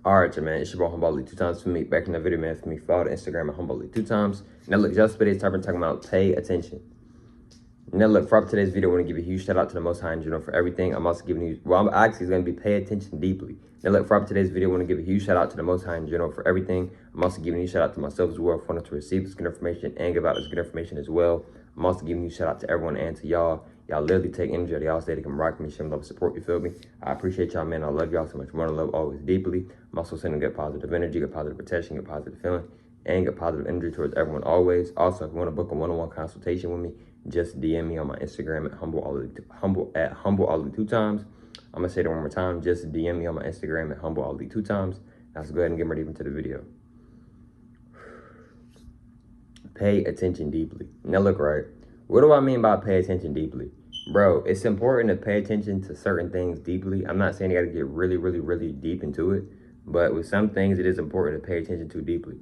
Alright, man, it's your boy Humble 2 times for me. Back in the video, man, for me, follow the Instagram at Humble 2 times. Now, look, just for today's topic, talking about pay attention. Now, look, for today's video, I want to give a huge shout out to the Most High in general for everything. I'm also giving you, well, I'm actually going to be pay attention deeply. Now, look, for today's video, I want to give a huge shout out to the Most High in general for everything. I'm also giving you a shout out to myself as well for wanting to receive this good information and give out this good information as well. I'm also giving you a shout out to everyone and to y'all. Y'all literally take energy out of y'all stay to come rock me, show me love, support, you feel me? I appreciate y'all, man. I love y'all so much. More love always deeply. I'm also sending good positive energy, good positive protection, good positive feeling, and good positive energy towards everyone always. Also, if you want to book a one-on-one consultation with me, just DM me on my Instagram at humble all the 2 times. I'm gonna say that one more time. Just DM me on my Instagram at humble all the 2 times. Now let's go ahead and get ready into the video. Pay attention deeply. Now look, right. What do I mean by pay attention deeply? Bro, it's important to pay attention to certain things deeply. I'm not saying you gotta get really deep into it, but with some things, it is important to pay attention to deeply.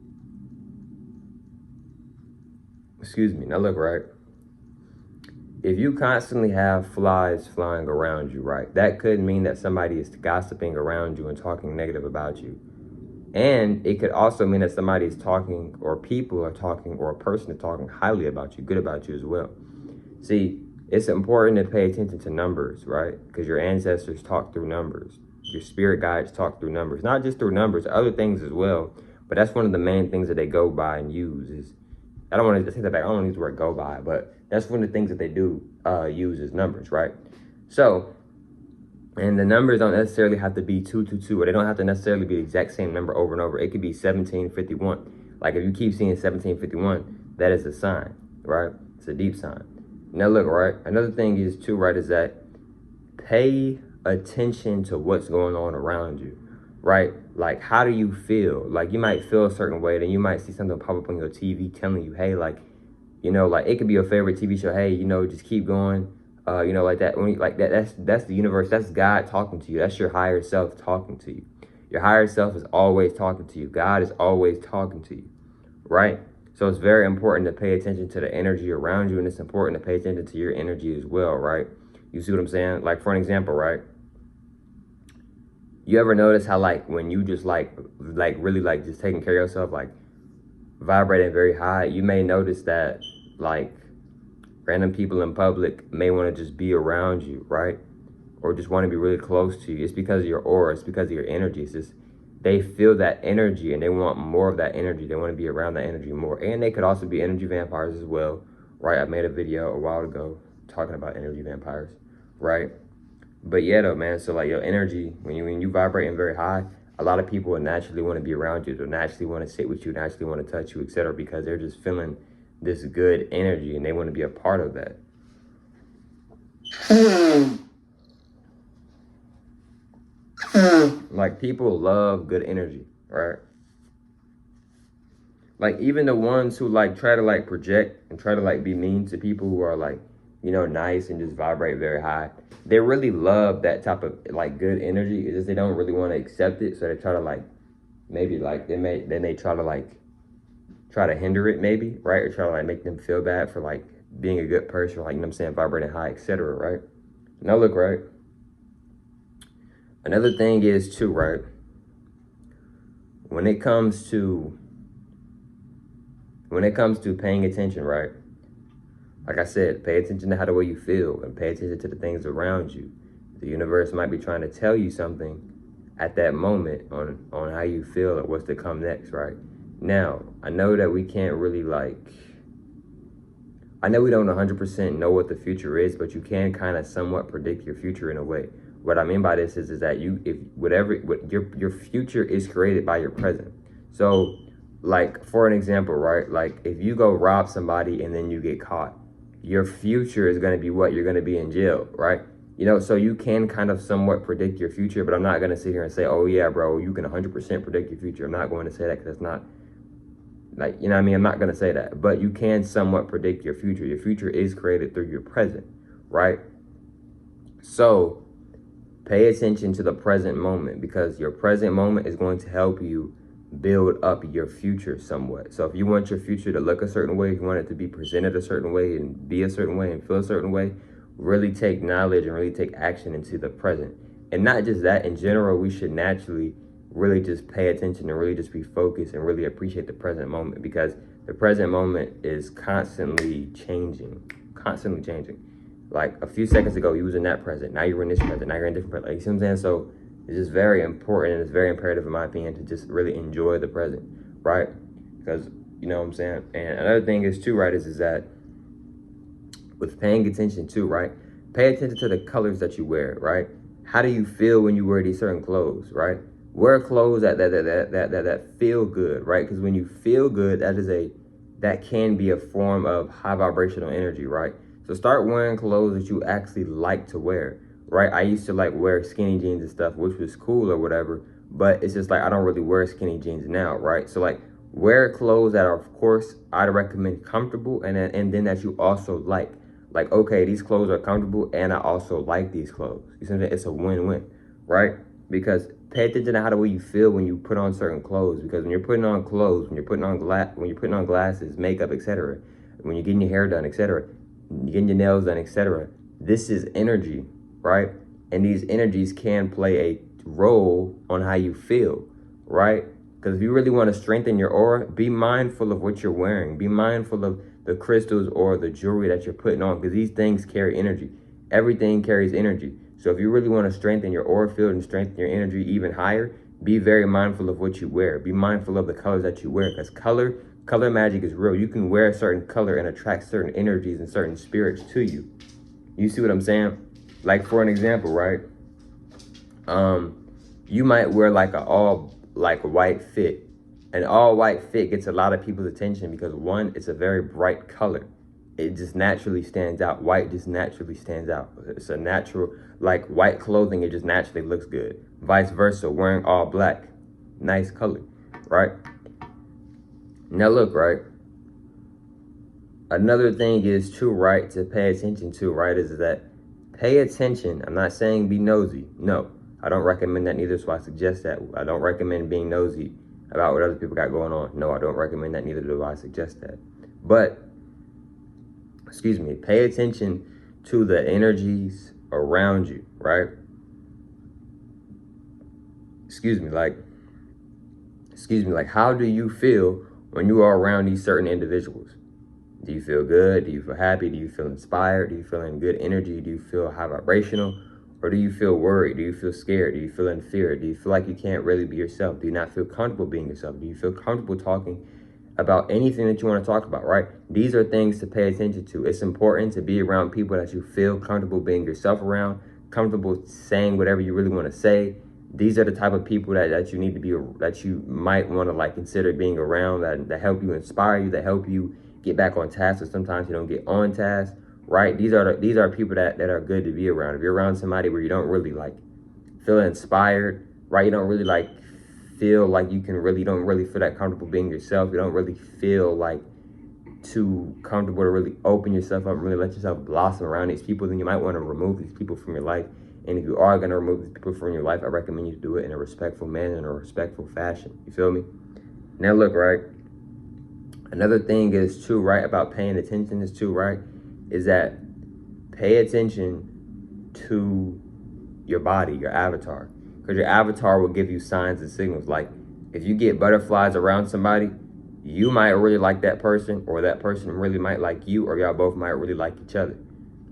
Excuse me. Now look, right. If you constantly have flies flying around you, right, that could mean that somebody is gossiping around you and talking negative about you. And it could also mean that somebody is talking, or people are talking, or a person is talking highly about you, good about you as well. See, it's important to pay attention to numbers, right? Because your ancestors talk through numbers. Your spirit guides talk through numbers. Not just through numbers, other things as well. But that's one of the main things that they go by and use is, I don't want to take that back. I don't want to use the word go by, but that's one of the things that they do use is numbers, right? So, and the numbers don't necessarily have to be 222, or they don't have to necessarily be the exact same number over and over. It could be 1751. Like if you keep seeing 1751, that is a sign, right? It's a deep sign. Now look, right, another thing is too, right, is that pay attention to what's going on around you, right? Like, how do you feel? Like, you might feel a certain way, then you might see something pop up on your TV telling you, hey, like, you know, like, it could be your favorite TV show, hey, you know, just keep going, you know, like that. When you, like that, that's the universe, that's God talking to you. That's your higher self talking to you. Your higher self is always talking to you. God is always talking to you, right? So it's very important to pay attention to the energy around you, and it's important to pay attention to your energy as well, right? You see what I'm saying? Like, for an example, right? You ever notice how, like, when you just, like really, like, just taking care of yourself, like, vibrating very high, you may notice that, like, random people in public may want to just be around you, right? Or just want to be really close to you. It's because of your aura. It's because of your energy. It's just, they feel that energy and they want more of that energy. They want to be around that energy more. And they could also be energy vampires as well, right? I made a video a while ago talking about energy vampires, right? But yeah, though, man, so like your energy, when you vibrating very high, a lot of people will naturally want to be around you. They'll naturally want to sit with you, naturally want to touch you, etc., because they're just feeling this good energy and they want to be a part of that. Like, people love good energy, right? Like, even the ones who like try to like project and try to like be mean to people who are like, you know, nice and just vibrate very high, they really love that type of like good energy. It's just they don't really want to accept it, so they try to like, maybe like they try to hinder it, maybe, right? Or try to like make them feel bad for like being a good person, like, you know what I'm saying, vibrating high, etc., right? Now look, right, another thing is too, right, when it comes to paying attention, right, like I said, pay attention to how the way you feel and pay attention to the things around you. The universe might be trying to tell you something at that moment on how you feel or what's to come next, right? Now, I know that we can't really I know we don't 100% know what the future is, but you can kind of somewhat predict your future in a way. What I mean by this is that your future is created by your present. So, like, for an example, right? Like, if you go rob somebody and then you get caught, your future is going to be what? You're going to be in jail, right? You know, so you can kind of somewhat predict your future, but I'm not going to sit here and say, oh yeah, bro, you can 100% predict your future. I'm not going to say that because it's not, like, you know what I mean? I'm not going to say that, but you can somewhat predict your future. Your future is created through your present, right? So pay attention to the present moment, because your present moment is going to help you build up your future somewhat. So if you want your future to look a certain way, if you want it to be presented a certain way and be a certain way and feel a certain way, really take knowledge and really take action into the present. And not just that, in general, we should naturally really just pay attention and really just be focused and really appreciate the present moment, because the present moment is constantly changing. Like a few seconds ago, you was in that present. Now you're in this present. Now you're in a different present. Like, you see what I'm saying? So it's just very important, and it's very imperative, in my opinion, to just really enjoy the present, right? Because, you know what I'm saying? And another thing is too, right, is that with paying attention too, right? Pay attention to the colors that you wear, right? How do you feel when you wear these certain clothes, right? Wear clothes that feel good, right? Because when you feel good, that can be a form of high vibrational energy, right? So start wearing clothes that you actually like to wear, right? I used to like wear skinny jeans and stuff, which was cool or whatever, but it's just like I don't really wear skinny jeans now, right? So like wear clothes that are, of course, I'd recommend comfortable, and then that you also like. Like, okay, these clothes are comfortable and I also like these clothes. You see what I'm saying? It's a win-win, right? Because pay attention to how the way you feel when you put on certain clothes. Because when you're putting on clothes, when you're putting on glasses, makeup, etc., when you're getting your hair done, etc., you're getting your nails done, etc., this is energy, right? And these energies can play a role on how you feel, right? Because if you really want to strengthen your aura, be mindful of what you're wearing. Be mindful of the crystals or the jewelry that you're putting on, because these things carry energy. Everything carries energy. So if you really want to strengthen your aura field and strengthen your energy even higher, be very mindful of what you wear. Be mindful of the colors that you wear, because color magic is real. You can wear a certain color and attract certain energies and certain spirits to you. You see what I'm saying? Like, for an example, right? You might wear like a all like white fit. An all white fit gets a lot of people's attention because, one, it's a very bright color. It just naturally stands out. White just naturally stands out. It's a natural, like white clothing, it just naturally looks good. Vice versa, wearing all black, nice color, right? Now look, right? Another thing is too, right, to pay attention to, right, is that pay attention. I'm not saying be nosy. No, I don't recommend that neither, so I suggest that. I don't recommend being nosy about what other people got going on. No, I don't recommend that, neither do I suggest that. But, excuse me, pay attention to the energies around you, right? Excuse me, like how do you feel when you are around these certain individuals? Do you feel good? Do you feel happy? Do you feel inspired? Do you feel in good energy? Do you feel high vibrational? Or do you feel worried? Do you feel scared? Do you feel in fear? Do you feel like you can't really be yourself? Do you not feel comfortable being yourself? Do you feel comfortable talking about anything that you want to talk about, right? These are things to pay attention to. It's important to be around people that you feel comfortable being yourself around, comfortable saying whatever you really want to say. These are the type of people that you need to be, that you might want to like consider being around, that help you, inspire you, that help you get back on task, or sometimes you don't get on task, right? These are people that are good to be around. If you're around somebody where you don't really like feel inspired, right? You don't really like feel like you don't really feel that comfortable being yourself. You don't really feel like too comfortable to really open yourself up and really let yourself blossom around these people, then you might want to remove these people from your life. And if you are going to remove these people from your life, I recommend you do it in a respectful manner, in a respectful fashion. You feel me? Now look, right? Another thing is too, right, about paying attention is too, right, is that pay attention to your body, your avatar. Because your avatar will give you signs and signals. Like, if you get butterflies around somebody, you might really like that person, or that person really might like you, or y'all both might really like each other.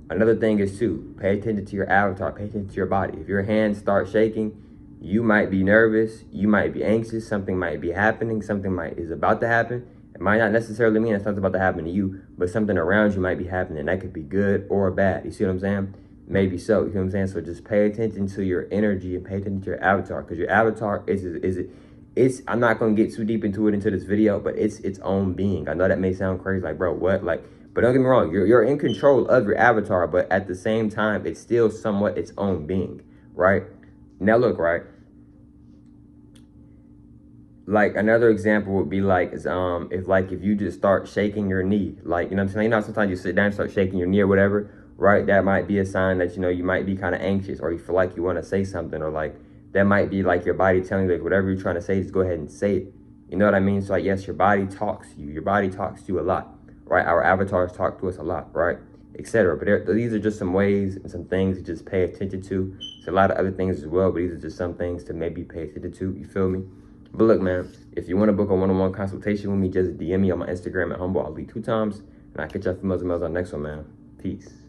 Another thing is too, pay attention to your avatar, pay attention to your body. If your hands start shaking, you might be nervous, you might be anxious, something might be happening, is about to happen. It might not necessarily mean that something's about to happen to you, but something around you might be happening. That could be good or bad. You see what I'm saying? Maybe so. You know what I'm saying? So just pay attention to your energy and pay attention to your avatar, because your avatar it's I'm not gonna get too deep into this video, but it's its own being. I know that may sound crazy, like, bro, what? Like, but don't get me wrong, you're in control of your avatar, but at the same time, it's still somewhat its own being, right? Now look, right? Like, another example would be like, if you just start shaking your knee, like, you know what I'm saying? You know, sometimes you sit down and start shaking your knee or whatever, right? That might be a sign that, you know, you might be kind of anxious, or you feel like you want to say something, or like, that might be like your body telling you, like, whatever you're trying to say, just go ahead and say it. You know what I mean? So like, yes, your body talks to you. Your body talks to you a lot, right? Our avatars talk to us a lot, right? etc. But these are just some ways and some things to just pay attention to. There's a lot of other things as well, but these are just some things to maybe pay attention to. You feel me? But look, man, if you want to book a one-on-one consultation with me, just DM me on my Instagram at HumbleAli 2 times, and I'll catch y'all females and males on the next one, man. Peace.